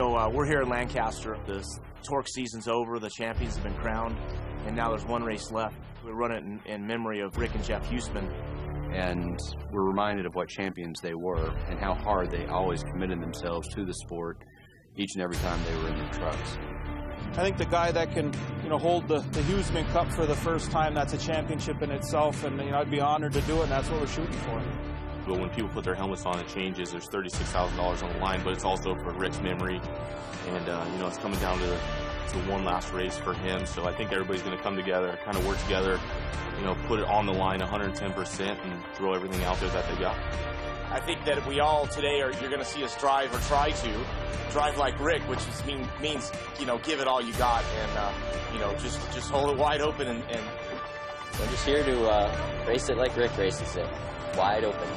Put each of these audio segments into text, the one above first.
We're here in Lancaster. The TORC season's over. The champions have been crowned, and now there's one race left. We run it in memory of Rick and Jeff Huseman. And we're reminded of what champions they were and how hard they always committed themselves to the sport each and every time they were in their trucks. I think the guy that can, hold the Huseman Cup for the first time, that's a championship in itself, and I'd be honored to do it, and that's what we're shooting for. But when people put their helmets on, it changes. There's $36,000 on the line, but it's also for Rick's memory, and it's coming down to one last race for him. So I think everybody's going to come together, kind of work together, put it on the line 110% and throw everything out there that they got. I think that we all today you're going to see us drive or try to drive like Rick, which means give it all you got, and just hold it wide open and we're just here to race it like Rick races it, wide open.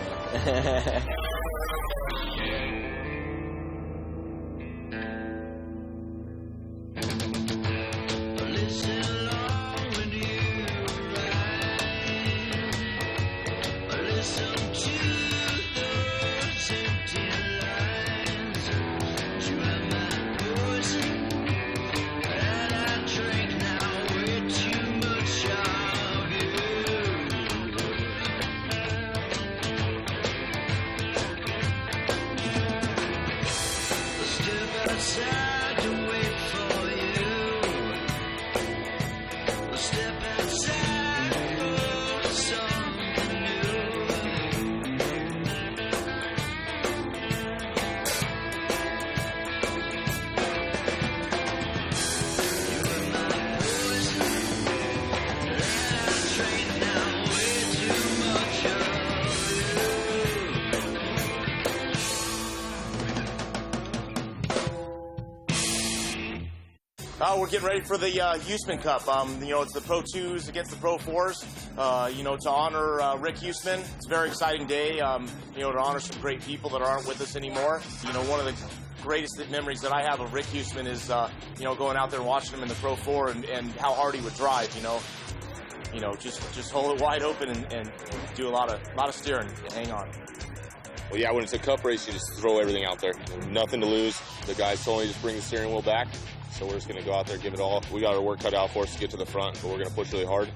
We're getting ready for the Huseman Cup. It's the Pro 2s against the Pro 4s. To honor Rick Huseman. It's a very exciting day. To honor some great people that aren't with us anymore. One of the greatest memories that I have of Rick Huseman is, going out there and watching him in the Pro 4 and how hard he would drive. Just hold it wide open and do a lot of steering. Hang on. Well, yeah, when it's a cup race, you just throw everything out there. Nothing to lose. The guys told me just bring the steering wheel back. So we're just going to go out there and give it all. We got our work cut out for us to get to the front, but we're going to push really hard,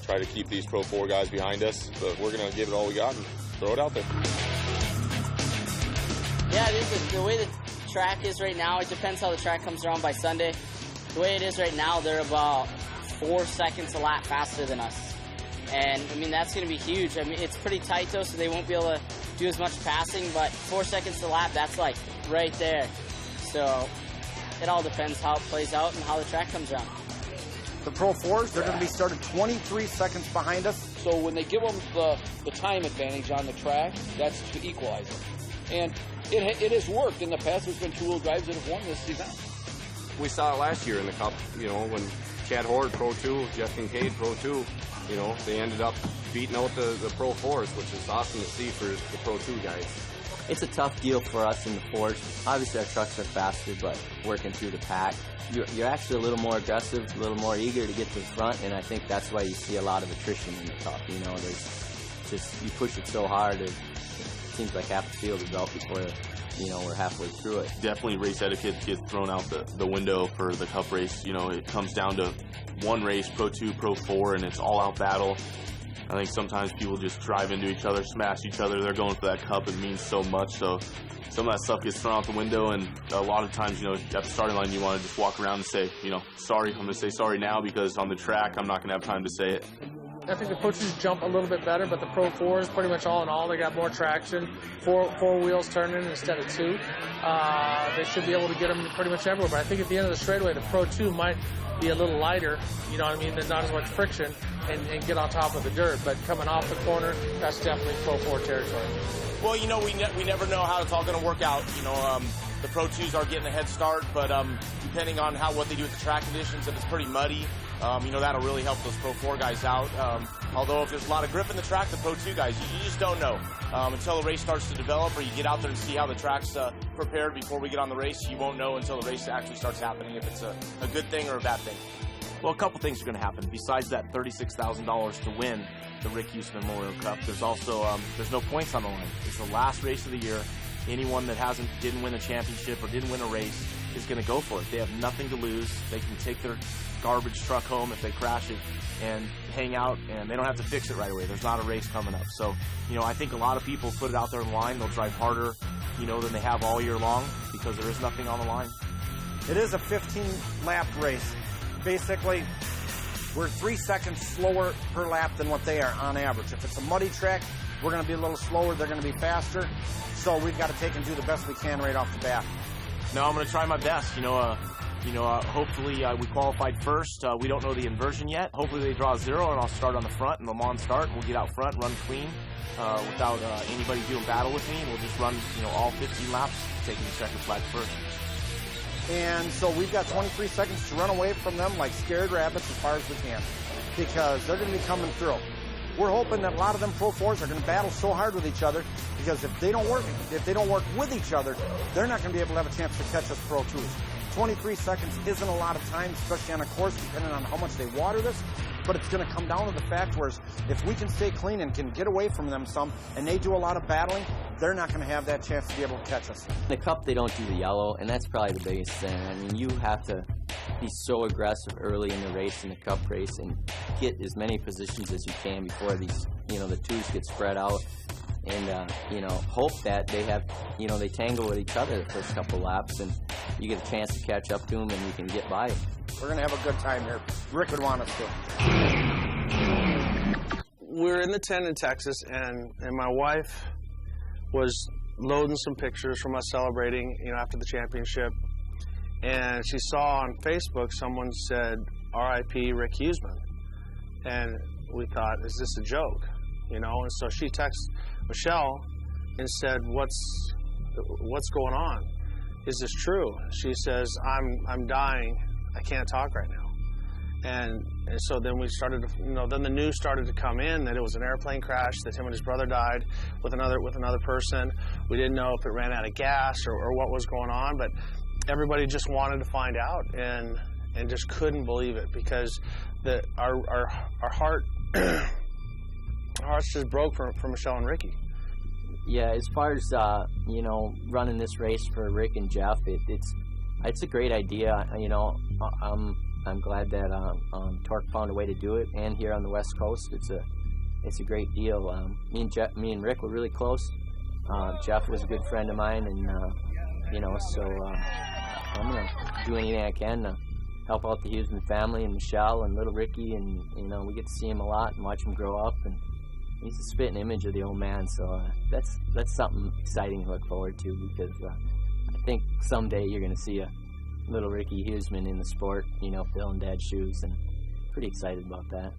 try to keep these Pro 4 guys behind us, but we're going to give it all we got and throw it out there. Yeah, the way the track is right now, it depends how the track comes around by Sunday. The way it is right now, they're about 4 seconds a lap faster than us. And, that's going to be huge. It's pretty tight, though, so they won't be able to do as much passing, but 4 seconds a lap, that's, like, right there. So it all depends how it plays out and how the track comes around. The Pro 4s, they're going to be started 23 seconds behind us. So when they give them the time advantage on the track, that's to equalize it. And it has worked. In the past, there's been two-wheel drives that have won this event. We saw it last year in the Cup, when Chad Horde, Pro 2, Jeff Kincaid, Pro 2, they ended up beating out the Pro 4s, which is awesome to see for the Pro 2 guys. It's a tough deal for us in the fours. Obviously, our trucks are faster, but working through the pack, you're actually a little more aggressive, a little more eager to get to the front, and I think that's why you see a lot of attrition in the Cup. There's just, you push it so hard, it seems like half the field is out before, we're halfway through it. Definitely race etiquette gets thrown out the window for the Cup race. It comes down to one race, Pro 2, Pro 4, and it's all-out battle. I think sometimes people just drive into each other, smash each other. They're going for that cup. It means so much. So some of that stuff gets thrown out the window. And a lot of times, at the starting line, you want to just walk around and say, sorry. I'm going to say sorry now because on the track, I'm not going to have time to say it. I think the Pro 2s jump a little bit better, but the Pro 4s, pretty much all in all, they got more traction. Four wheels turning instead of two. They should be able to get them pretty much everywhere. But I think at the end of the straightaway, the Pro 2 might be a little lighter, there's not as much friction, and get on top of the dirt. But coming off the corner, that's definitely Pro 4 territory. Well, we never know how it's all going to work out. The Pro 2s are getting a head start, but depending on what they do with the track conditions, if it's pretty muddy, that'll really help those Pro 4 guys out. Although if there's a lot of grip in the track, the Pro 2 guys, you just don't know. Until the race starts to develop or you get out there and see how the track's prepared before we get on the race, you won't know until the race actually starts happening if it's a good thing or a bad thing. Well, a couple things are going to happen. Besides that $36,000 to win the Rick Huseman Memorial Cup, there's also there's no points on the line. It's the last race of the year. Anyone that didn't win a championship or didn't win a race is going to go for it. They have nothing to lose. They can take their garbage truck home if they crash it and hang out, and they don't have to fix it right away. There's not a race coming up. So, I think a lot of people put it out there on the line. They'll drive harder, than they have all year long because there is nothing on the line. It is a 15-lap race. Basically, we're 3 seconds slower per lap than what they are on average. If it's a muddy track, we're going to be a little slower. They're going to be faster. So we've got to take and do the best we can right off the bat. No, I'm going to try my best. Hopefully we qualified first. We don't know the inversion yet. Hopefully they draw 0, and I'll start on the front, and Le Mans start. We'll get out front, run clean without anybody doing battle with me, and we'll just run, all 15 laps, taking the checkered flag first. And so we've got 23 seconds to run away from them like scared rabbits as far as we can, because they're going to be coming through. We're hoping that a lot of them Pro 4s are going to battle so hard with each other, because if they don't work with each other, they're not going to be able to have a chance to catch us Pro 2s. 23 seconds isn't a lot of time, especially on a course, depending on how much they water this. But it's going to come down to the fact where if we can stay clean and can get away from them some, and they do a lot of battling, they're not going to have that chance to be able to catch us. In the Cup, they don't do the yellow, and that's probably the biggest thing. I mean, you have to be so aggressive early in the race, in the Cup race, and get as many positions as you can before these, the twos get spread out. And, hope that they have, they tangle with each other the first couple laps, and you get a chance to catch up to them, and you can get by. We're going to have a good time here. Rick would want us to. We're in the 10 in Texas, and my wife was loading some pictures from us celebrating, after the championship. And she saw on Facebook someone said, R.I.P. Rick Huseman. And we thought, is this a joke? And so she texted Michelle and said, what's going on? Is this true? She says, I'm dying. I can't talk right now. And so then we started to, then the news started to come in that it was an airplane crash, that him and his brother died with another person. We didn't know if it ran out of gas or what was going on, but everybody just wanted to find out and just couldn't believe it, because our heart our hearts just broke for Michelle and Ricky. Yeah, as far as running this race for Rick and Jeff, it's a great idea. I'm glad that TORC found a way to do it, and here on the West Coast, it's a great deal. Me and Rick were really close. Jeff was a good friend of mine, and so I'm gonna do anything I can to help out the Huseman family and Michelle and little Ricky, and we get to see him a lot and watch him grow up, and he's a spitting image of the old man. So that's something exciting to look forward to, because I think someday you're gonna see a little Ricky Huseman in the sport, filling Dad's shoes, and pretty excited about that.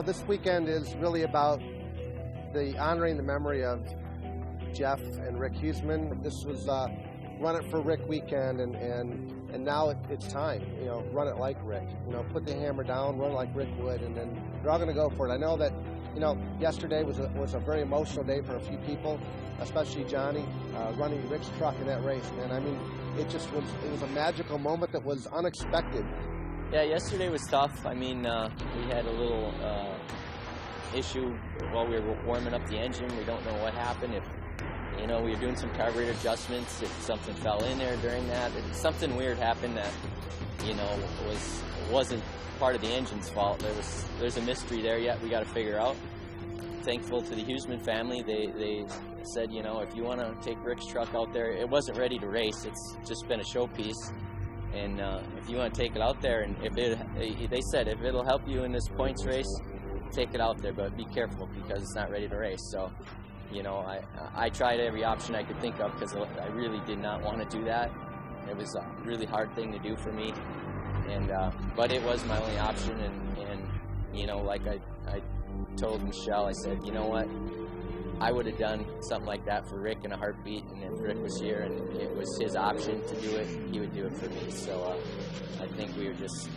This weekend is really about honoring the memory of Jeff and Rick Huseman. This was Run It for Rick weekend, and now it's time. Run it like Rick. Put the hammer down, run like Rick would, and then they're all going to go for it. I know that yesterday was a very emotional day for a few people, especially Johnny, running Rick's truck in that race. And I mean, it was a magical moment that was unexpected. Yeah, yesterday was tough. I mean, we had a little issue while we were warming up the engine. We don't know what happened. If we were doing some carburetor adjustments, if something fell in there during that, if something weird happened that wasn't part of the engine's fault. There's a mystery there yet we got to figure out. Thankful to the Huseman family. They said, if you want to take Rick's truck out there, it wasn't ready to race. It's just been a showpiece. And if you want to take it out there, and they said if it'll help you in this points race, take it out there, but be careful because it's not ready to race. So, I tried every option I could think of, because I really did not want to do that. It was a really hard thing to do for me, and but it was my only option. And like I told Michelle, I said, you know what, I would have done something like that for Rick in a heartbeat, and if Rick was here and it was his option to do it, he would do it for me. So I think we were just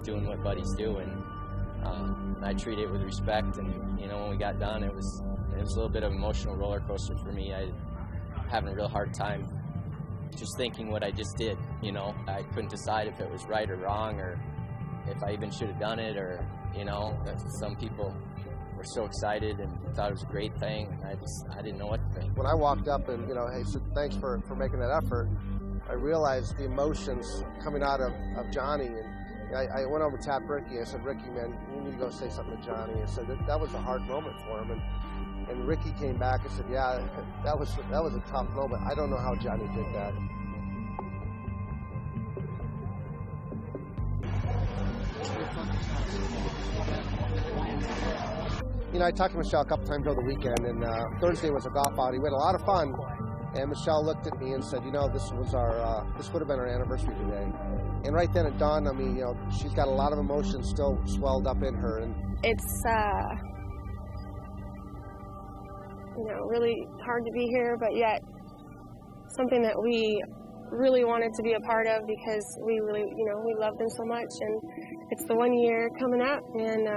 doing what buddies do, and I treated it with respect. And when we got done, it was a little bit of an emotional roller coaster for me. I having a real hard time just thinking what I just did. I couldn't decide if it was right or wrong, or if I even should have done it, or some people were so excited and thought it was a great thing, and I didn't know what to think. When I walked up and he said thanks for making that effort, I realized the emotions coming out of Johnny, and I went over to tap Ricky. I said, Ricky, man, you need to go say something to Johnny. I said that was a hard moment for him, and Ricky came back and said, yeah, that was a tough moment. I don't know how Johnny did that. You know, I talked to Michelle a couple times over the weekend, and Thursday was a golf outing. We had a lot of fun, and Michelle looked at me and said, you know, this would have been our anniversary today. And right then it dawned on me, you know, she's got a lot of emotions still swelled up in her. And it's, you know, really hard to be here, but yet something that we really wanted to be a part of because we really, you know, we love them so much, and it's the 1 year coming up, and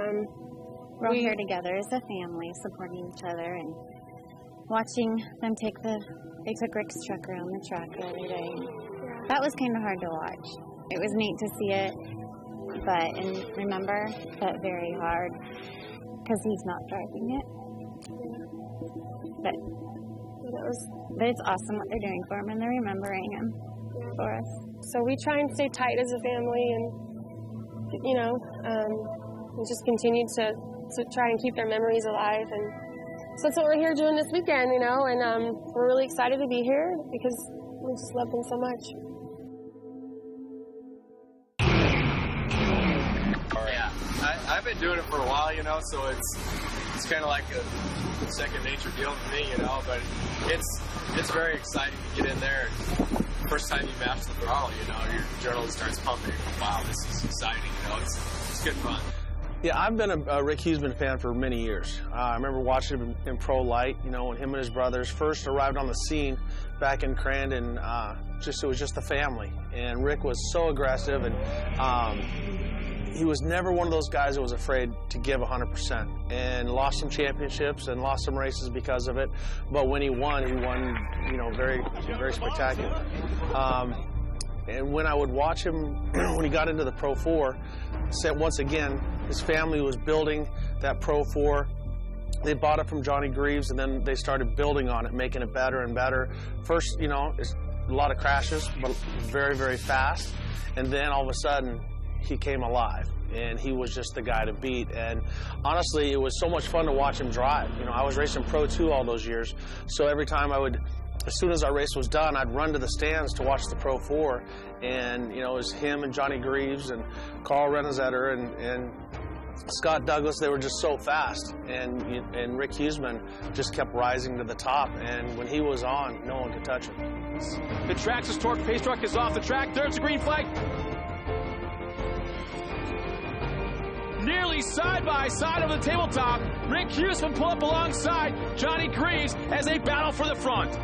we're all here together as a family, supporting each other and watching them they took Rick's truck around the track the other day. That was kind of hard to watch. It was neat to see it, and remember, but very hard because he's not driving it. But it's awesome what they're doing for him, and they're remembering him for us. So we try and stay tight as a family, and you know, we just continue to try and keep their memories alive, and so that's what we're here doing this weekend, you know, and we're really excited to be here because we just love them so much. Yeah, I've been doing it for a while, you know, so it's kind of like a second nature deal for me, you know, but it's very exciting to get in there. First time you match the throttle, you know, your adrenaline starts pumping. You go, wow, this is exciting, you know, it's good fun. Yeah, I've been a Rick Huseman fan for many years. I remember watching him in Pro Light, you know, when him and his brothers first arrived on the scene back in Crandon. It was just a family, and Rick was so aggressive, and he was never one of those guys that was afraid to give 100%, and lost some championships and lost some races because of it. But when he won, you know, very, very spectacular. And when I would watch him when he got into the Pro 4, once again, his family was building that Pro 4. They bought it from Johnny Greaves, and then they started building on it, making it better and better. First, you know, it's a lot of crashes, but very, very fast. And then all of a sudden, he came alive, and he was just the guy to beat. And honestly, it was so much fun to watch him drive. You know, I was racing Pro 2 all those years, so every time as soon as our race was done, I'd run to the stands to watch the Pro 4, and you know, it was him and Johnny Greaves and Carl Renazetter and Scott Douglas. They were just so fast, and Rick Huseman just kept rising to the top, and when he was on, no one could touch him. The Traxxas TORC pace truck is off the track. There's the green flag. Nearly side by side of the tabletop, Rick Huseman pull up alongside Johnny Greaves as they battle for the front.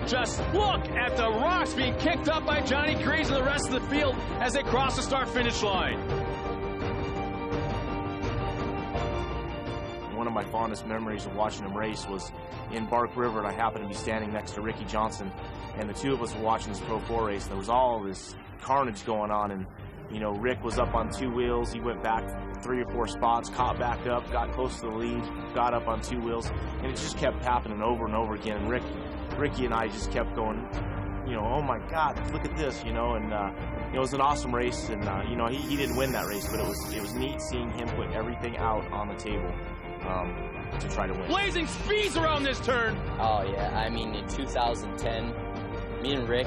Just look at the rocks being kicked up by Johnny Greaves and the rest of the field as they cross the start-finish line. One of my fondest memories of watching him race was in Bark River, and I happened to be standing next to Ricky Johnson, and the two of us were watching this Pro 4 race. There was all this carnage going on, and you know, Rick was up on two wheels. He went back 3 or 4 spots, caught back up, got close to the lead, got up on 2 wheels, and it just kept happening over and over again. Ricky and I just kept going, you know, oh my God, look at this, you know, and it was an awesome race, and you know, he didn't win that race, but it was neat seeing him put everything out on the table to try to win. Blazing speeds around this turn. Oh yeah, I mean, in 2010, me and Rick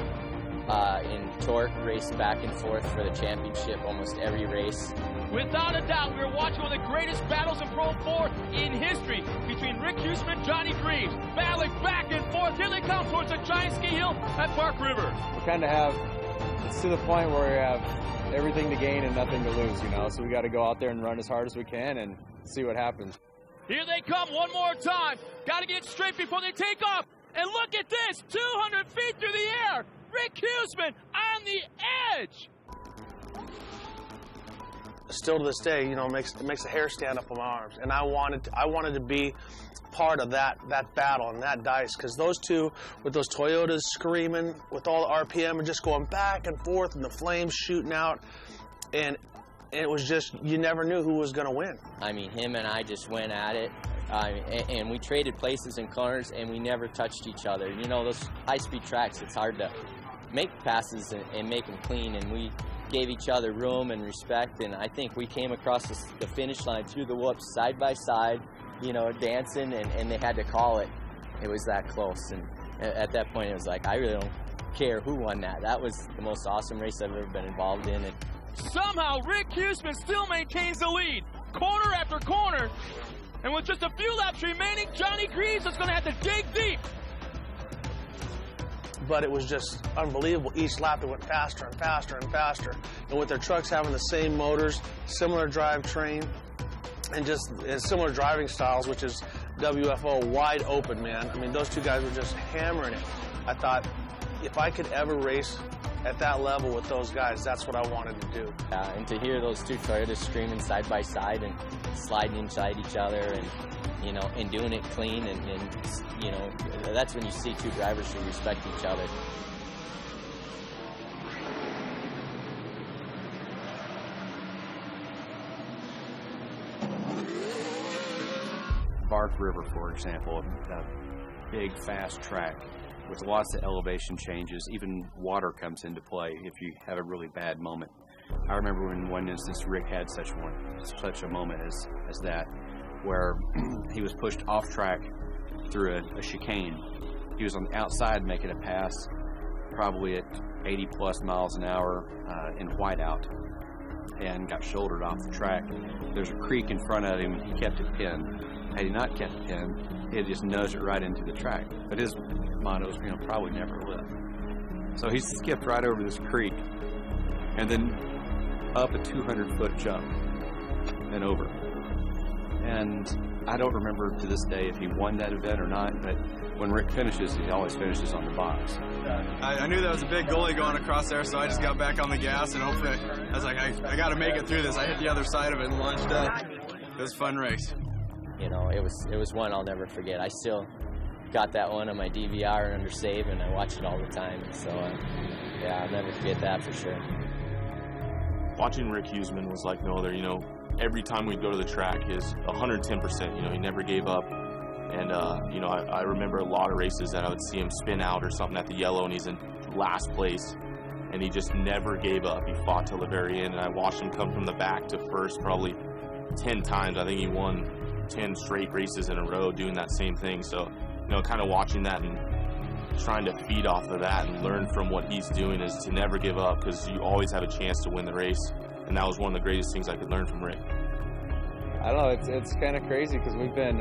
in TORC raced back and forth for the championship almost every race. Without a doubt, we were watching one of the greatest battles in Pro 4 in history between Rick Huseman and Johnny Greaves, battling back and forth. Here they come towards the giant ski hill at Bark River. We kind of it's to the point where we have everything to gain and nothing to lose, you know, so we got to go out there and run as hard as we can and see what happens. Here they come one more time. Got to get straight before they take off. And look at this, 200 feet through the air. Rick Huseman on the edge. Still to this day, you know, makes the hair stand up on my arms, and I wanted to be part of that battle and that dice, because those two with those Toyotas screaming with all the RPM and just going back and forth and the flames shooting out, and it was just, you never knew who was going to win. I mean, him and I just went at it. And we traded places in corners, and we never touched each other. You know, those high-speed tracks, it's hard to make passes and make them clean, and we gave each other room and respect, and I think we came across the finish line through the whoops side by side, you know, dancing, and they had to call it. It was that close, and at that point it was like, I really don't care who won that. That was the most awesome race I've ever been involved in. And somehow Rick Huseman still maintains the lead, corner after corner, and with just a few laps remaining, Johnny Greaves is going to have to dig deep. But it was just unbelievable. Each lap it went faster and faster and faster. And with their trucks having the same motors, similar drivetrain, and just similar driving styles, which is WFO wide open, man. I mean, those two guys were just hammering it. I thought, if I could ever race at that level with those guys, that's what I wanted to do. And to hear those two Toyotas screaming side by side and sliding inside each other, and you know, and doing it clean, and you know, that's when you see two drivers who respect each other. Bark River, for example, a big, fast track with lots of elevation changes. Even water comes into play if you have a really bad moment. I remember in one instance Rick had such a moment as that, where he was pushed off track through a chicane. He was on the outside making a pass, probably at 80 plus miles an hour in whiteout, and got shouldered off the track. There's a creek in front of him. He kept it pinned. Had he not kept it pinned, he had just nudged it right into the track. But his motto was, you know, probably never live. So he skipped right over this creek and then up a 200-foot jump and over. And I don't remember to this day if he won that event or not, but when Rick finishes, he always finishes on the box. I knew that was a big gully going across there, so I just got back on the gas, and hopefully, I was like, I got to make it through this. I hit the other side of it and launched up. It was a fun race. You know, it was one I'll never forget. I still got that one on my DVR and under save, and I watch it all the time. So, yeah, I'll never forget that for sure. Watching Rick Huseman was like no other. You know, every time we'd go to the track, his 110%. You know, he never gave up. And, you know, I remember a lot of races that I would see him spin out or something at the yellow, and he's in last place. And he just never gave up. He fought till the very end. And I watched him come from the back to first probably 10 times. I think he won 10 straight races in a row doing that same thing. So, you know, kind of watching that and trying to feed off of that and learn from what he's doing is to never give up, because you always have a chance to win the race. And that was one of the greatest things I could learn from Rick. I don't know, it's kind of crazy because we've been,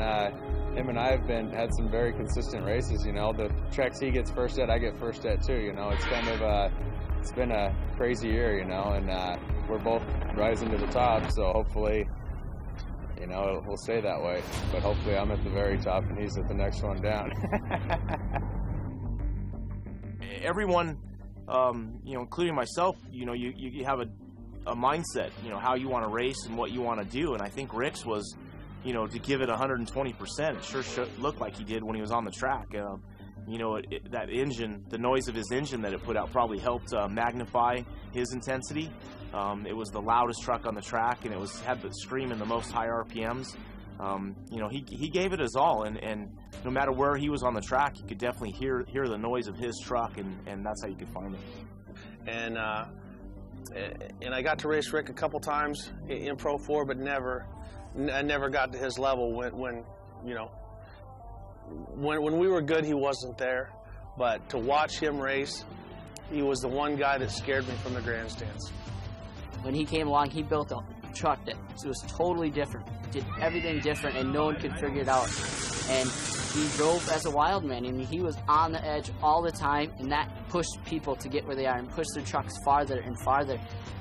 him and I have had some very consistent races, you know. The tracks he gets first at, I get first at too, you know. It's kind of, it's been a crazy year, you know, and we're both rising to the top, so hopefully, you know, we'll stay that way. But hopefully I'm at the very top and he's at the next one down. Everyone, you know, including myself, you know, you have a mindset, you know, how you want to race and what you want to do. And I think Rick's was, you know, to give it 120%. It sure looked like he did when he was on the track. You know, that engine, the noise of his engine that it put out probably helped magnify his intensity. It was the loudest truck on the track, and it had the scream in the most high RPMs. You know, he gave it his all, and no matter where he was on the track, you could definitely hear the noise of his truck, and that's how you could find it. And I got to race Rick a couple times in Pro 4, but I never got to his level when you know, when we were good, he wasn't there. But to watch him race, he was the one guy that scared me from the grandstands. When he came along, he built a truck that was totally different, did everything different, and no one could figure it out. And he drove as a wild man, and he was on the edge all the time, and that pushed people to get where they are and push their trucks farther and farther.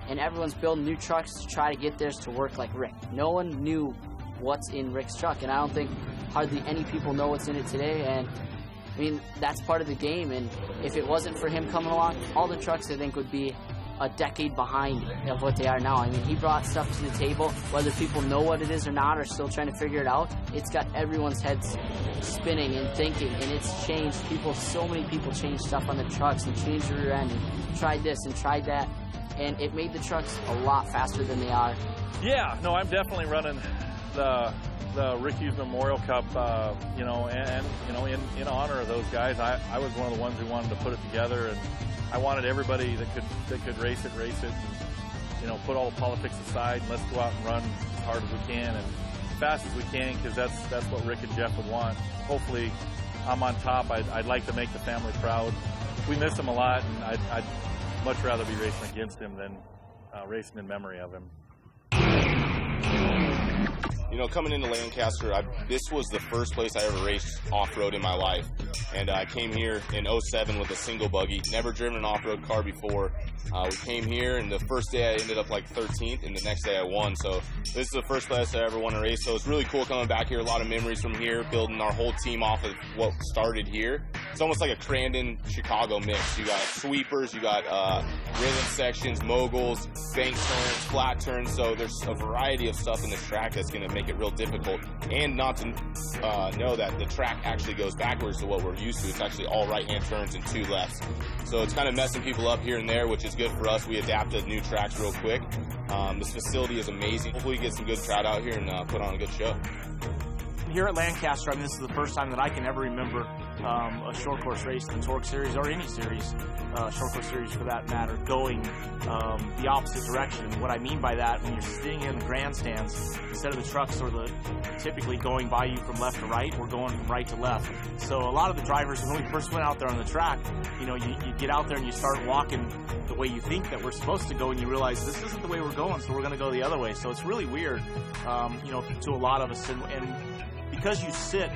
And everyone's building new trucks to try to get theirs to work like Rick. No one knew what's in Rick's truck, and I don't think hardly any people know what's in it today. And I mean, that's part of the game, and if it wasn't for him coming along, all the trucks I think would be a decade behind of what they are now. I mean, he brought stuff to the table, whether people know what it is or not, or still trying to figure it out. It's got everyone's heads spinning and thinking, and it's changed people. So many people changed stuff on the trucks and changed the rear end and tried this and tried that, and it made the trucks a lot faster than they are. Yeah, no, I'm definitely running the Rick Huseman Memorial Cup, you know, and you know, in honor of those guys, I was one of the ones who wanted to put it together, and I wanted everybody that could race it, and, you know, put all the politics aside, and let's go out and run as hard as we can and as fast as we can, because that's what Rick and Jeff would want. Hopefully, I'm on top. I'd like to make the family proud. We miss him a lot, and I'd much rather be racing against him than racing in memory of him. You know, coming into Lancaster, this was the first place I ever raced off-road in my life. And I came here in '07 with a single buggy, never driven an off-road car before. We came here, and the first day I ended up like 13th, and the next day I won. So this is the first place I ever won a race. So it's really cool coming back here. A lot of memories from here, building our whole team off of what started here. It's almost like a Crandon-Chicago mix. You got sweepers, you got rhythm sections, moguls, bank turns, flat turns. So there's a variety of stuff in this track that's going to make it real difficult. And not to know that the track actually goes backwards to what we're used to. It's actually all right-hand turns and 2 lefts. So it's kind of messing people up here and there, which is good for us. We adapted new tracks real quick. This facility is amazing. Hopefully we get some good crowd out here and put on a good show. Here at Lancaster, I mean, this is the first time that I can ever remember a short course race in the TORC series, or any series, short course series for that matter, going the opposite direction. What I mean by that, when you're sitting in the grandstands, instead of the trucks typically going by you from left to right, we're going from right to left. So a lot of the drivers, when we first went out there on the track, you know, you get out there and you start walking the way you think that we're supposed to go, and you realize this isn't the way we're going, so we're going to go the other way. So it's really weird, you know, to a lot of us. And because you sit,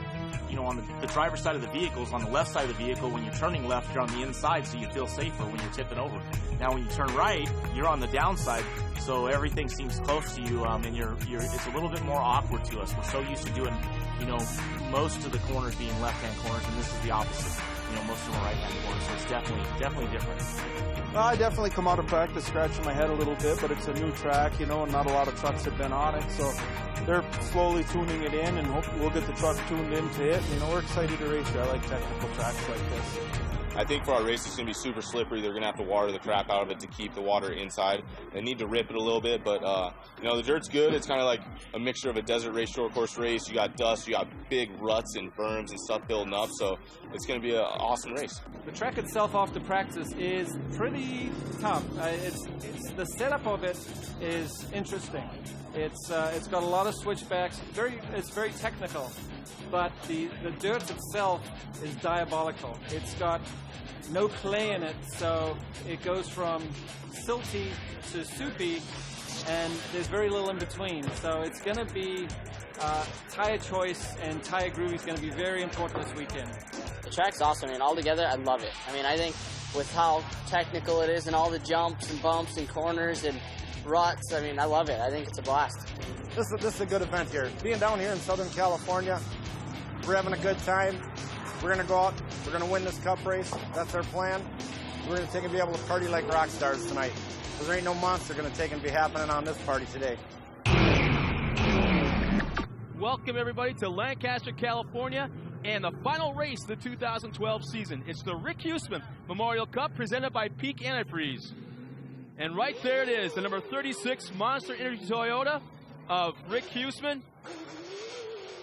you know, on the driver's side of the vehicles, on the left side of the vehicle, when you're turning left, you're on the inside, so you feel safer when you're tipping over. Now, when you turn right, you're on the downside, so everything seems close to you, and it's a little bit more awkward to us. We're so used to doing, you know, most of the corners being left-hand corners, and this is the opposite. You know, most of them are right-hand corners, so it's definitely different. I definitely come out of practice scratching my head a little bit, but it's a new track, you know, and not a lot of trucks have been on it, so they're slowly tuning it in, and hopefully we'll get the truck tuned into it. You know, we're excited to race here. I like technical tracks like this. I think for our race, it's going to be super slippery. They're going to have to water the crap out of it to keep the water inside. They need to rip it a little bit, but, you know, the dirt's good. It's kind of like a mixture of a desert race, short course race. You got dust, you got big ruts and berms and stuff building up, so it's going to be an awesome race. The track itself after practice is pretty tough. It's the setup of it is interesting. It's got a lot of switchbacks. It's very technical, but the dirt itself is diabolical. It's got no clay in it, so it goes from silty to soupy, and there's very little in between. So it's going to be tire choice and tire groove is going to be very important this weekend. The track's awesome. I mean, altogether, I love it. I mean, I think with how technical it is and all the jumps and bumps and corners and ruts, I mean, I love it. I think it's a blast. This is a good event here. Being down here in Southern California, we're having a good time. We're going to go out. We're going to win this cup race. That's our plan. We're going to take and be able to party like rock stars tonight. Because there ain't no monster going to take and be happening on this party today. Welcome, everybody, to Lancaster, California, and the final race of the 2012 season. It's the Rick Huseman Memorial Cup presented by Peak Antifreeze. And right there it is, the number 36 Monster Energy Toyota of Rick Huseman,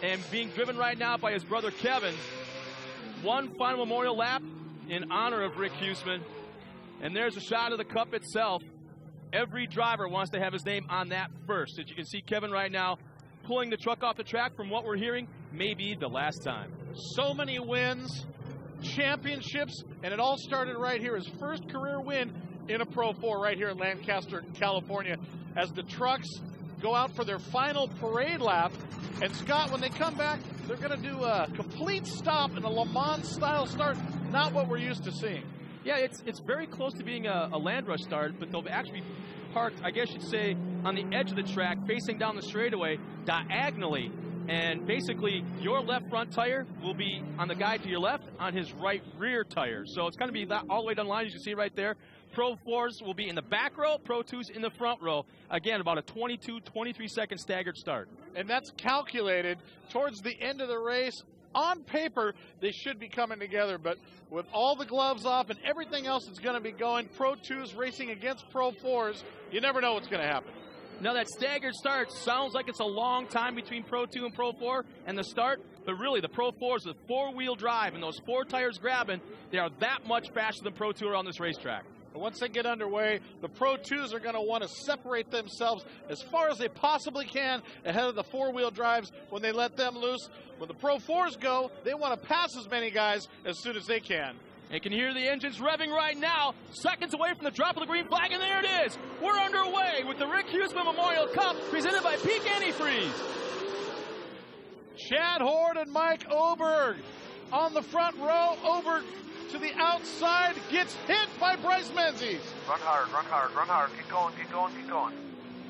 and being driven right now by his brother Kevin. One final memorial lap in honor of Rick Huseman. And there's a shot of the cup itself. Every driver wants to have his name on that first. As you can see, Kevin right now pulling the truck off the track. From what we're hearing, maybe the last time. So many wins, championships, and it all started right here. His first career win in a Pro 4 right here in Lancaster, California, as the trucks go out for their final parade lap. And Scott, when they come back, they're going to do a complete stop in a Le Mans style start, not what we're used to seeing. Yeah, it's very close to being a land rush start, but they'll actually be parked, I guess you'd say, on the edge of the track, facing down the straightaway, diagonally. And basically, your left front tire will be on the guy to your left on his right rear tire. So it's going to be all the way down the line, as you see right there. Pro 4s will be in the back row, Pro 2s in the front row. Again, about a 22, 23-second staggered start. And that's calculated towards the end of the race. On paper, they should be coming together, but with all the gloves off and everything else that's going to be going, Pro 2s racing against Pro 4s, you never know what's going to happen. Now that staggered start sounds like it's a long time between Pro 2 and Pro 4 and the start, but really the Pro 4s with four-wheel drive and those four tires grabbing, they are that much faster than Pro 2 are on this racetrack. Once they get underway, the Pro 2s are going to want to separate themselves as far as they possibly can ahead of the four-wheel drives when they let them loose. When the Pro 4s go, they want to pass as many guys as soon as they can. You can hear the engines revving right now, seconds away from the drop of the green flag, and there it is. We're underway with the Rick Huseman Memorial Cup presented by Peak Antifreeze. Chad Horde and Mike Oberg on the front row. Oberg to the outside, gets hit by Bryce Menzies. Run hard, run hard, run hard. Keep going, keep going, keep going.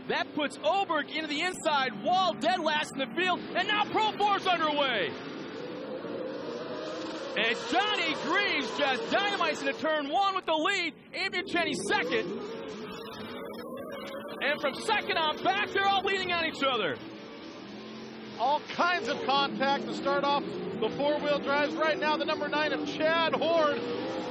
That puts Oberg into the inside wall, dead last in the field, and now Pro 4's underway. And Johnny Greaves just dynamites into turn one with the lead. Adrian Cheney second. And from second on back, they're all leaning on each other. All kinds of contact to start off the four-wheel drives. Right now, the number 9 of Chad Horde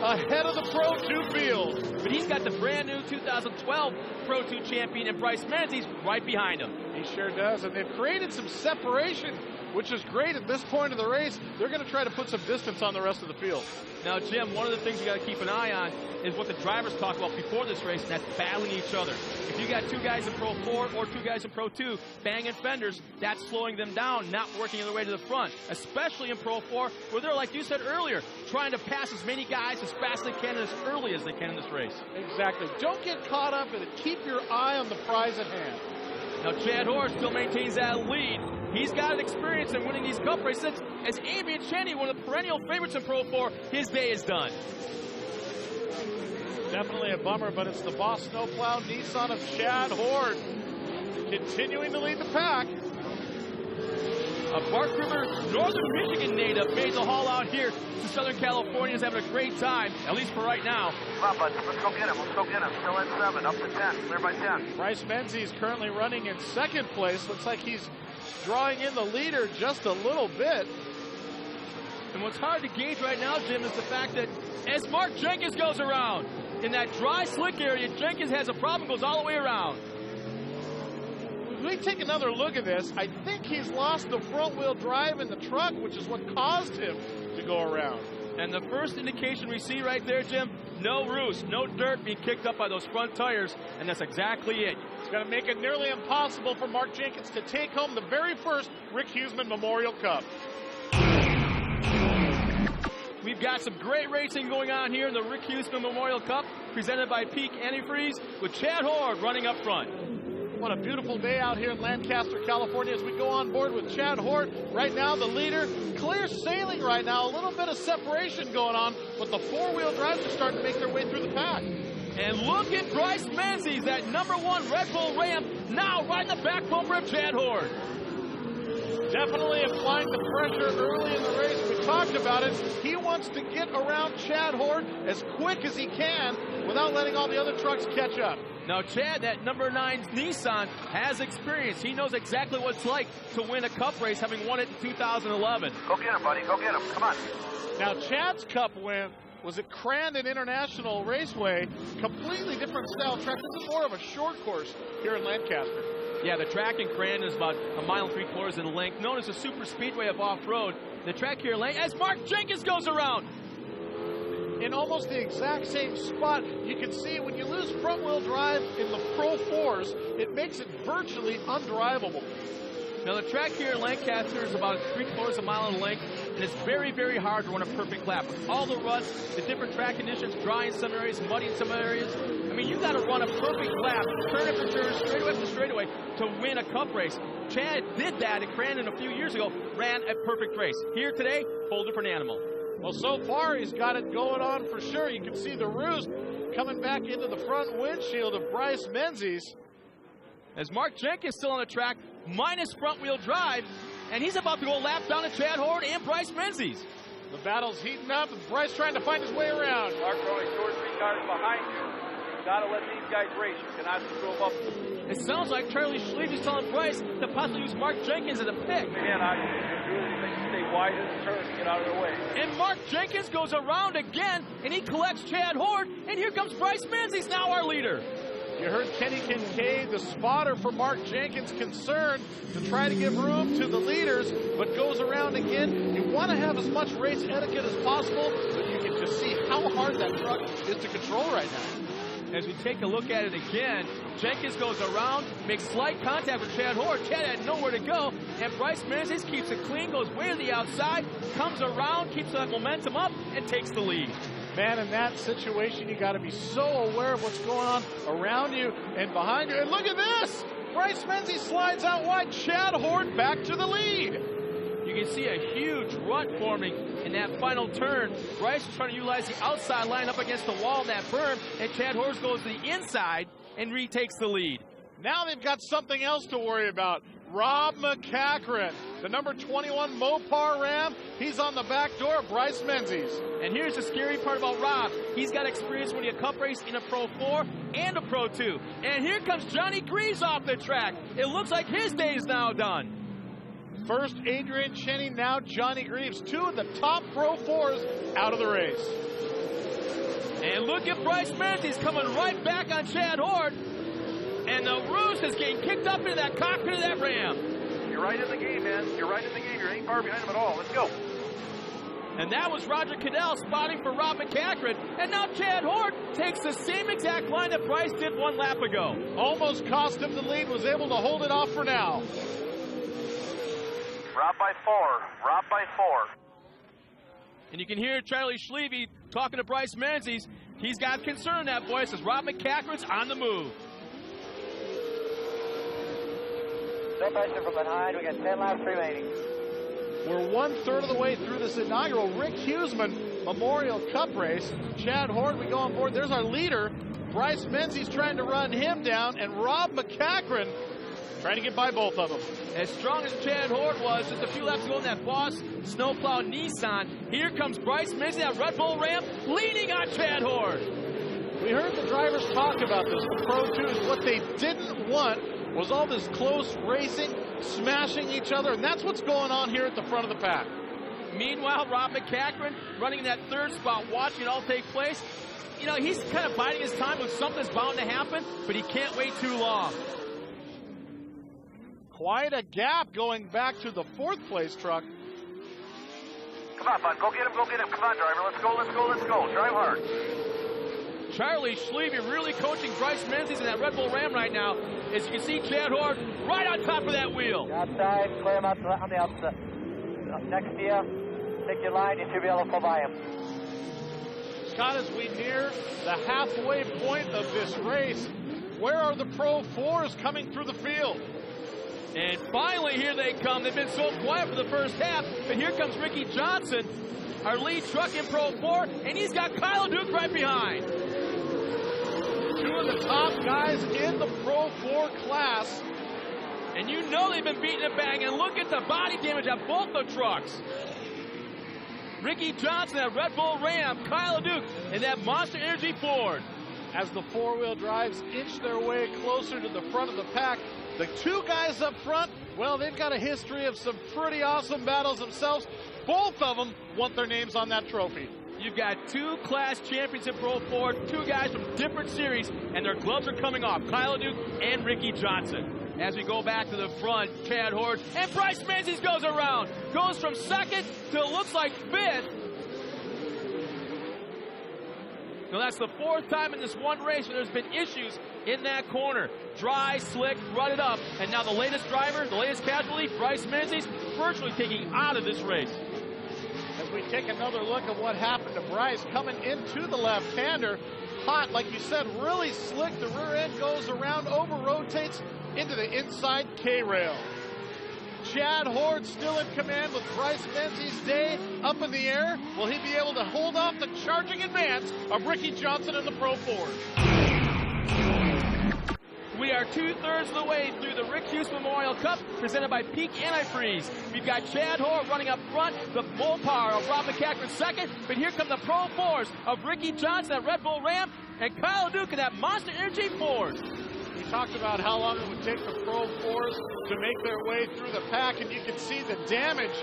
ahead of the Pro 2 field. But he's got the brand new 2012 Pro 2 champion and Bryce Menzies right behind him. He sure does, and they've created some separation, which is great at this point of the race. They're going to try to put some distance on the rest of the field. Now, Jim, one of the things you got to keep an eye on is what the drivers talk about before this race, and that's battling each other. If you got two guys in Pro 4 or two guys in Pro 2 banging fenders, that's slowing them down, not working their way to the front, especially in Pro 4, where they're, like you said earlier, trying to pass as many guys as fast as they can and as early as they can in this race. Exactly. Don't get caught up in it. Keep your eye on the prize at hand. Now, Chad Horde still maintains that lead. He's got an experience in winning these cup races. As Adrian Cheney, one of the perennial favorites in Pro 4, his day is done. Definitely a bummer, but it's the Boss Snowplow Nissan of Chad Horde continuing to lead the pack. A Bark River, Northern Michigan native made the haul out here to Southern California. Is having a great time, at least for right now. Come on, bud. Let's go get him. Let's go get him. Still at 7, up to 10. Clear by 10. Bryce Menzies currently running in second place. Looks like he's drawing in the leader just a little bit. And what's hard to gauge right now, Jim, is the fact that as Mark Jenkins goes around, in that dry, slick area, Jenkins has a problem, goes all the way around. If we take another look at this, I think he's lost the front-wheel drive in the truck, which is what caused him to go around. And the first indication we see right there, Jim, no roost, no dirt being kicked up by those front tires, and that's exactly it. It's going to make it nearly impossible for Mark Jenkins to take home the very first Rick Huseman Memorial Cup. We've got some great racing going on here in the Rick Huseman Memorial Cup, presented by Peak Antifreeze, with Chad Horde running up front. What a beautiful day out here in Lancaster, California, as we go on board with Chad Horde. Right now, the leader, clear sailing right now. A little bit of separation going on, but the four-wheel drives are starting to make their way through the pack. And look at Bryce Menzies, that number 1 Red Bull Ram, now right in the back bumper of Chad Horde. Definitely applying the pressure early in the race. We talked about it. He wants to get around Chad Horde as quick as he can without letting all the other trucks catch up. Now, Chad, that number 9 Nissan, has experience. He knows exactly what it's like to win a cup race, having won it in 2011. Go get him, buddy. Go get him. Come on. Now, Chad's cup win was at Crandon International Raceway. Completely different style track. This is more of a short course here in Lancaster. Yeah, the track in Crandon is about 1.75 miles in length, known as a super speedway of off-road. The track here in Lancaster, as Mark Jenkins goes around. In almost the exact same spot, you can see when you lose front-wheel drive in the Pro 4s, it makes it virtually undrivable. Now, the track here in Lancaster is about 3/4 mile in length, and it's very, very hard to run a perfect lap. With all the ruts, the different track conditions, dry in some areas, muddy in some areas. I mean, you got to run a perfect lap, turn after turn, straightaway after straightaway, to win a cup race. Chad did that at Crandon a few years ago, ran a perfect race. Here today, whole different animal. Well, so far, he's got it going on for sure. You can see the roost coming back into the front windshield of Bryce Menzies. As Mark Jenkins still on the track, minus front-wheel drive, and he's about to go lap down to Chad Horde and Bryce Menzies. The battle's heating up, and Bryce trying to find his way around. Mark, only 2 or 3 cars behind you. You gotta let these guys race. You cannot throw them up. It sounds like Charlie Schlieve is telling Bryce to possibly use Mark Jenkins as a pick. Man, I can do anything. Stay wide in the turn and get out of their way. And Mark Jenkins goes around again, and he collects Chad Horde, and here comes Bryce Menzies, now our leader. You heard Kenny Kincaid, the spotter for Mark Jenkins, concerned to try to give room to the leaders, but goes around again. You want to have as much race etiquette as possible, but you can just see how hard that truck is to control right now. As we take a look at it again, Jenkins goes around, makes slight contact with Chad Hort. Chad had nowhere to go, and Bryce Menzies keeps it clean, goes way to the outside, comes around, keeps that momentum up, and takes the lead. Man, in that situation, you got to be so aware of what's going on around you and behind you. And look at this! Bryce Menzies slides out wide. Chad Hort back to the lead. You can see a huge rut forming in that final turn. Bryce is trying to utilize the outside line up against the wall in that berm, and Chad Hort goes to the inside and retakes the lead. Now they've got something else to worry about. Rob McCachran, the number 21 Mopar Ram, he's on the back door of Bryce Menzies. And here's the scary part about Rob. He's got experience winning a cup race in a Pro 4 and a Pro 2. And here comes Johnny Greaves off the track. It looks like his day is now done. First Adrian Cheney, now Johnny Greaves, two of the top Pro 4s out of the race. And look at Bryce Menzies coming right back on Chad Hort. And the Roos is getting kicked up into that cockpit of that Ram. You're right in the game, man. You're right in the game. You ain't far behind him at all. Let's go. And that was Roger Cadell spotting for Rob McCachran. And now Chad Hort takes the same exact line that Bryce did 1 lap ago. Almost cost him the lead, was able to hold it off for now. Rob by 4. Rob by 4. And you can hear Charlie Schleve talking to Bryce Menzies. He's got concern in that voice as Rob McCachran's on the move. No pressure from behind. We got 10 laps remaining. We're 1/3 of the way through this inaugural Rick Huseman Memorial Cup race. Chad Hort, we go on board. There's our leader. Bryce Menzies trying to run him down, and Rob McCachran trying to get by both of them. As strong as Chad Hort was just a few laps ago in that Boss snowplow Nissan, here comes Bryce Menzies, that Red Bull Ram, leaning on Chad Hort. We heard the drivers talk about this, the Pro 2s. What they didn't want was all this close racing, smashing each other, and that's what's going on here at the front of the pack. Meanwhile, Rob McCachran running in that 3rd spot, watching it all take place. You know, he's kind of biding his time with something's bound to happen, but he can't wait too long. Quite a gap going back to the 4th place truck. Come on, bud. Go get him. Go get him. Come on, driver. Let's go. Let's go. Let's go. Drive hard. Charlie Schleve really coaching Bryce Menzies in that Red Bull Ram right now. As you can see, Chad Hort right on top of that wheel. Outside, clear him out on the outside. Next to you, take your line, you should be able to pull by him. Scott, as we near the halfway point of this race, where are the Pro 4s coming through the field? And finally, here they come. They've been so quiet for the first half, but here comes Ricky Johnson, our lead truck in Pro 4, and he's got Kyle Duke right behind. Two of the top guys in the Pro 4 class. And you know they've been beating it bang, and look at the body damage on both the trucks. Ricky Johnson, that Red Bull Ram, Kyle Duke, and that Monster Energy Ford. As the 4-wheel drives inch their way closer to the front of the pack, the two guys up front, well, they've got a history of some pretty awesome battles themselves. Both of them want their names on that trophy. You've got 2 class champions in Pro 4, 2 guys from different series, and their gloves are coming off, Kyle Duke and Ricky Johnson. As we go back to the front, Chad Hort, and Bryce Menzies goes around. Goes from 2nd to looks like 5th. Now that's the 4th time in this one race where there's been issues in that corner. Dry, slick, rutted up, and now the latest driver, the latest casualty, Bryce Menzies, virtually taking out of this race. As we take another look at what happened to Bryce coming into the left-hander, hot, like you said, really slick. The rear end goes around, over-rotates into the inside K-rail. Chad Hort still in command with Bryce Menzies' day up in the air. Will he be able to hold off the charging advance of Ricky Johnson in the Pro 4s? We are 2/3 of the way through the Rick Huseman Memorial Cup, presented by Peak Antifreeze. We've got Chad Hort running up front, the Mopar of Rob McCachran 2nd, but here come the Pro 4s of Ricky Johnson, that Red Bull Ram, and Kyle Duke in that Monster Energy Ford. We talked about how long it would take the Pro 4s to make their way through the pack, and you can see the damage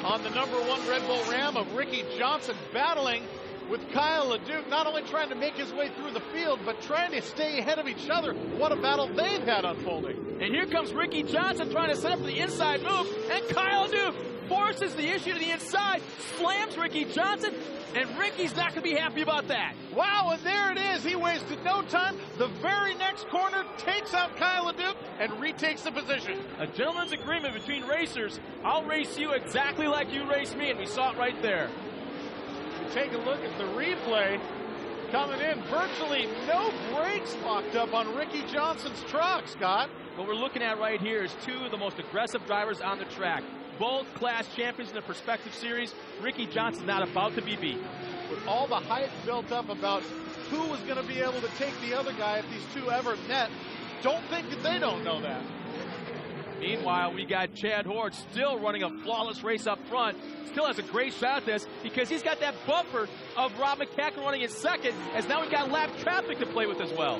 on the #1 Red Bull Ram of Ricky Johnson battling with Kyle LeDuc not only trying to make his way through the field, but trying to stay ahead of each other. What a battle they've had unfolding. And here comes Ricky Johnson trying to set up for the inside move, and Kyle LeDuc forces the issue to the inside, slams Ricky Johnson, and Ricky's not going to be happy about that. Wow, and there it is. He wasted no time. The very next corner takes out Kyle LeDuc and retakes the position. A gentleman's agreement between racers. I'll race you exactly like you race me, and we saw it right there. Take a look at the replay. Coming in, virtually no brakes locked up on Ricky Johnson's truck, Scott. What we're looking at right here is two of the most aggressive drivers on the track. Both class champions in the Perspective Series. Ricky Johnson's not about to be beat. With all the hype built up about who was going to be able to take the other guy if these two ever met, don't think that they don't know that. Meanwhile, we got Chad Horde still running a flawless race up front. Still has a great shot at this because he's got that bumper of Rob McCacken running in second, as now we got lap traffic to play with as well.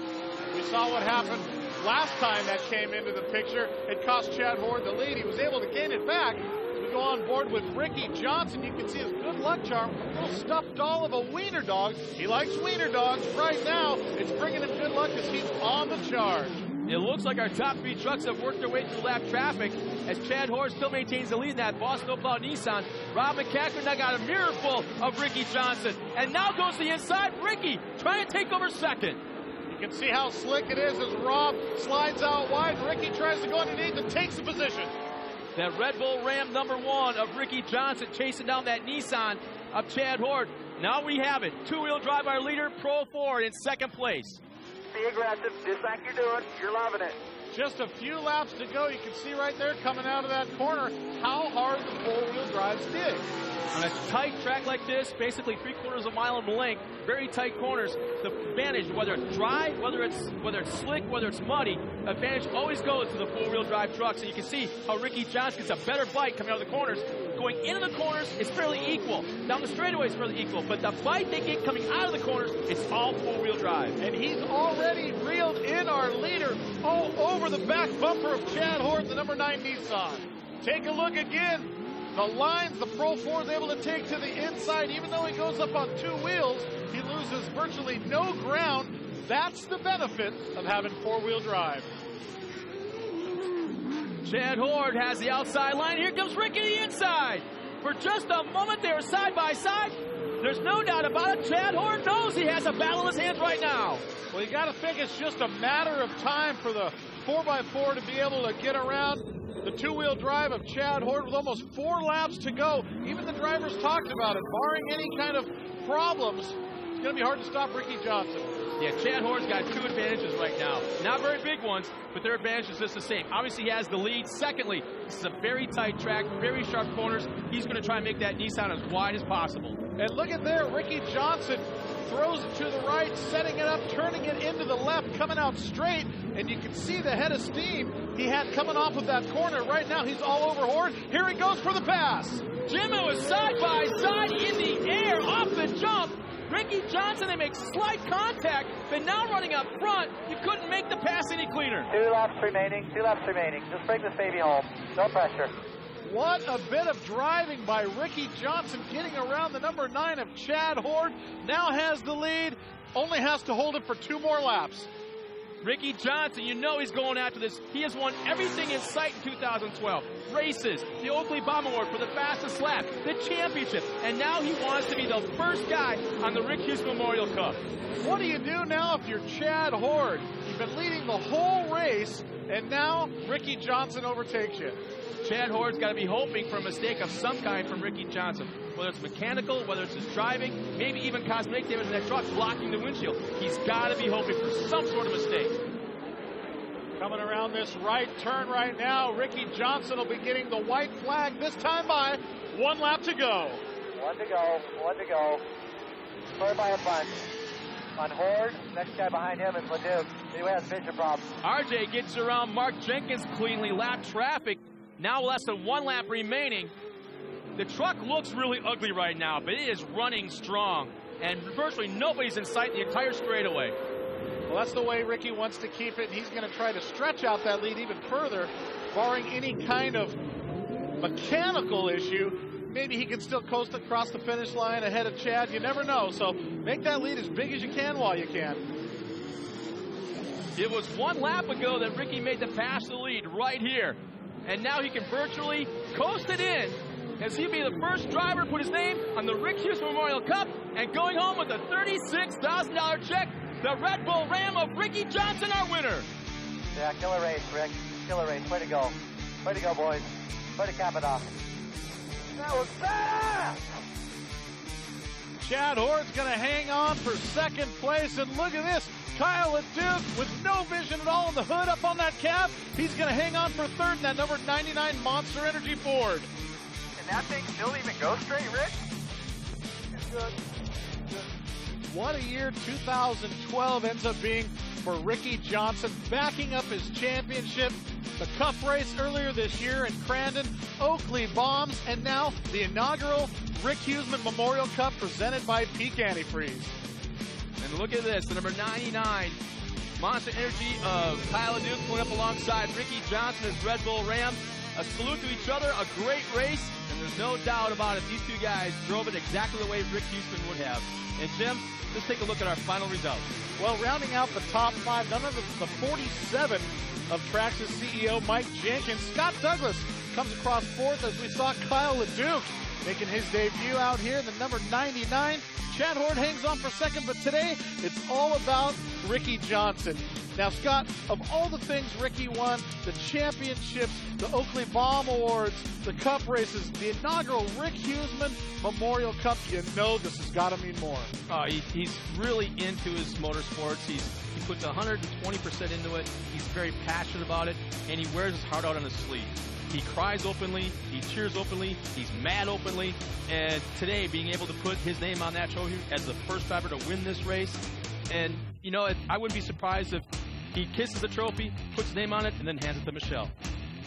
We saw what happened last time that came into the picture. It cost Chad Horde the lead. He was able to gain it back. We go on board with Ricky Johnson. You can see his good luck charm. A little stuffed doll of a wiener dog. He likes wiener dogs. Right now, it's bringing him good luck as he's on the charge. It looks like our top three trucks have worked their way through lap traffic as Chad Horde still maintains the lead in that Boss Snowplow Nissan. Rob McCacken now got a mirror full of Ricky Johnson. And now goes the inside. Ricky trying to take over second. You can see how slick it is as Rob slides out wide. Ricky tries to go underneath and takes the position. That Red Bull Ram #1 of Ricky Johnson chasing down that Nissan of Chad Horde. Now we have it. Two-wheel drive, our leader, Pro 4 in second place. Be aggressive, just like you're doing. You're loving it. Just a few laps to go. You can see right there coming out of that corner how hard the four-wheel drives dig. On a tight track like this, basically 3/4 of a mile in length, very tight corners, the advantage, whether it's dry, whether it's slick, whether it's muddy, advantage always goes to the four-wheel drive trucks. And you can see how Ricky Johnson gets a better bite coming out of the corners. Going into the corners is fairly equal. Down the straightaway is fairly equal. But the bite they get coming out of the corners, it's all four-wheel drive. And he's already reeled in our leader all over the back bumper of Chad Horde, the #9 Nissan. Take a look again. The lines the Pro 4 is able to take to the inside, even though he goes up on two wheels, he loses virtually no ground. That's the benefit of having four-wheel drive. Chad Horde has the outside line. Here comes Ricky to the inside. For just a moment, they were side by side. There's no doubt about it. Chad Horde knows he has a battle in his hands right now. Well, you got to think it's just a matter of time for the 4x4 to be able to get around the two-wheel drive of Chad Horde with almost 4 laps to go. Even the drivers talked about it. Barring any kind of problems, it's going to be hard to stop Ricky Johnson. Yeah, Chad Horde's got 2 advantages right now. Not very big ones, but their advantage is just the same. Obviously, he has the lead. Secondly, this is a very tight track, very sharp corners. He's going to try and make that Nissan as wide as possible. And look at there, Ricky Johnson throws it to the right, setting it up, turning it into the left, coming out straight, and you can see the head of steam he had coming off of that corner. Right now, he's all over Horde. Here he goes for the pass. Jimmy was side by side in the air, off the jump. Ricky Johnson, they make slight contact, but now running up front, you couldn't make the pass any cleaner. 2 laps remaining, 2 laps remaining. Just bring this baby home. No pressure. What a bit of driving by Ricky Johnson, getting around the #9 of Chad Horde. Now has the lead, only has to hold it for 2 more laps. Ricky Johnson, you know he's going after this. He has won everything in sight in 2012. Races, the Oakley Bomb Award for the fastest lap, the championship, and now he wants to be the first guy on the Rick Huseman Memorial Cup. What do you do now if you're Chad Horde? You've been leading the whole race, and now Ricky Johnson overtakes you. Chad Horde's got to be hoping for a mistake of some kind from Ricky Johnson. Whether it's mechanical, whether it's his driving, maybe even cosmetic damage in that truck blocking the windshield. He's got to be hoping for some sort of mistake. Coming around this right turn right now, Ricky Johnson will be getting the white flag this time by 1 lap to go. 1 to go, 1 to go. Clear by a bunch. On Horde, next guy behind him is LeDuc. He has vision problems. RJ gets around Mark Jenkins cleanly. Lap traffic. Now less than 1 lap remaining. The truck looks really ugly right now, but it is running strong. And virtually nobody's in sight the entire straightaway. Well, that's the way Ricky wants to keep it. He's going to try to stretch out that lead even further, barring any kind of mechanical issue. maybe he can still coast across the finish line ahead of Chad. You never know. So make that lead as big as you can while you can. It was 1 lap ago that Ricky made the pass to the lead right here. And now he can virtually coast it in as he'll be the first driver to put his name on the Rick Huseman Memorial Cup and going home with a $36,000 check. The Red Bull Ram of Ricky Johnson, our winner. Yeah, killer race, Rick. Killer race. Way to go. Way to go, boys. Way to cap it off. That was fast! Chad Hort's going to hang on for second place. And look at this. Kyle LeDuc with no vision at all in the hood up on that cab. He's going to hang on for third in that number 99 Monster Energy Ford. Can that thing still even go straight, Rick? It's good. What a year 2012 ends up being for Ricky Johnson, backing up his championship, the Cup race earlier this year in Crandon, Oakley Bombs, and now the inaugural Rick Huseman Memorial Cup presented by Peak Antifreeze. And look at this, the number 99 Monster Energy of Kyle LeDuc going up alongside Ricky Johnson, his Red Bull Ram. A salute to each other, a great race, and there's no doubt about it. These two guys drove it exactly the way Rick Huseman would have. And Jim, let's take a look at our final results. Well, rounding out the top 5, none other than the 47 of Traxxas CEO Mike Jenkins. Scott Douglas comes across 4th as we saw Kyle LeDuc making his debut out here, the number 99. Chad Hort hangs on for 2nd, but today it's all about Ricky Johnson. Now, Scott, of all the things Ricky won, the championships, the Oakley Bomb Awards, the Cup races, the inaugural Rick Huseman Memorial Cup, you know this has got to mean more. He's really into his motorsports. He puts 120% into it. He's very passionate about it, and he wears his heart out on his sleeve. He cries openly, he cheers openly, he's mad openly, and today being able to put his name on that trophy as the first driver to win this race, and you know, I wouldn't be surprised if he kisses the trophy, puts his name on it, and then hands it to Michelle.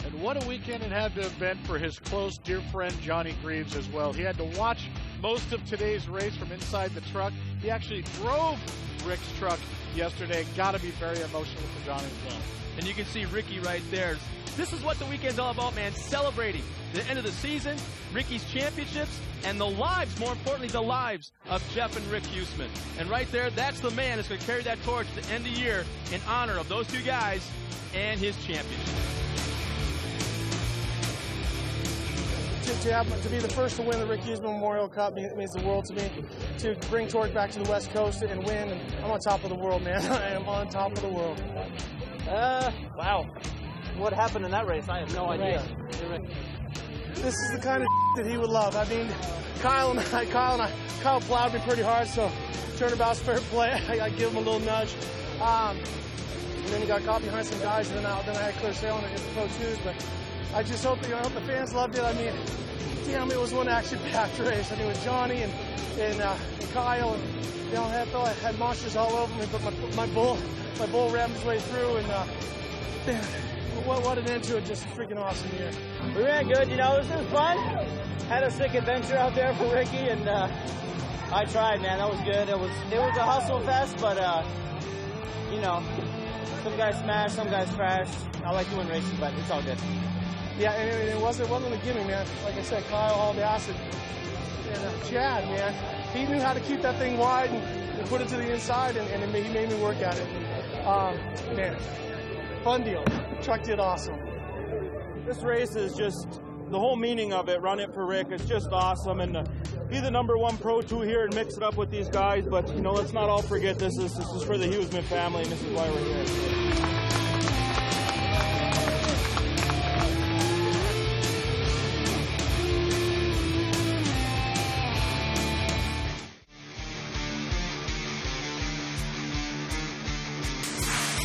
And what a weekend it had to have been for his close, dear friend Johnny Greaves as well. He had to watch most of today's race from inside the truck. He actually drove Rick's truck yesterday. Got to be very emotional for Johnny as well. And you can see Ricky right there. This is what the weekend's all about, man. Celebrating the end of the season, Ricky's championships, and the lives, more importantly, the lives of Jeff and Rick Huseman. And right there, that's the man that's going to carry that torch to end the year in honor of those two guys and his championship. To be the first to win the Rick Huseman Memorial Cup means the world to me. To bring TORC back to the West Coast and win, and I'm on top of the world, man. I am on top of the world. Wow. What happened in that race? I have no idea. This is the kind of that he would love. I mean, Kyle plowed me pretty hard, so turnabout's fair play. I give him a little nudge. And then he got caught behind some guys, and then I had clear sailing against the Pro 2s. But I just hope the fans loved it. I mean, damn, it was one action-packed race. I mean, with Johnny and Kyle, and you know, I had monsters all over me, but my bull rammed his way through, and man, what an end to it! Just a freaking awesome year. We ran good, you know. It was fun. Had a sick adventure out there for Ricky, and I tried, man. That was good. It was a hustle fest, but you know, some guys smashed, some guys crashed. I like doing races, but it's all good. Yeah, and it wasn't a gimme, man. Like I said, Kyle hauled the acid, and Chad, man, he knew how to keep that thing wide and put it to the inside, and he made me work at it. Man, fun deal. Truck did awesome. This race is just the whole meaning of it. Run it for Rick. It's just awesome, and be the #1 Pro 2 here and mix it up with these guys. But you know, let's not all forget this is for the Huseman family, and this is why we're here.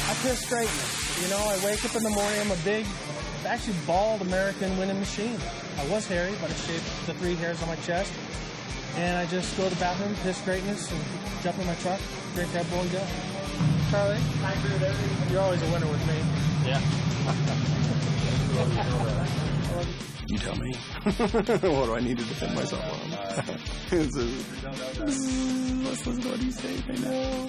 I piss greatness. You know, I wake up in the morning, I'm a big, actually bald American winning machine. I was hairy, but I shaved the 3 hairs on my chest. And I just go to the bathroom, piss greatness, and jump in my truck, drink Red Bull, and go. Charlie, I agree with everything. You're always a winner with me. Yeah. You tell me. What do I need to defend myself on? Let's listen to what you say right now.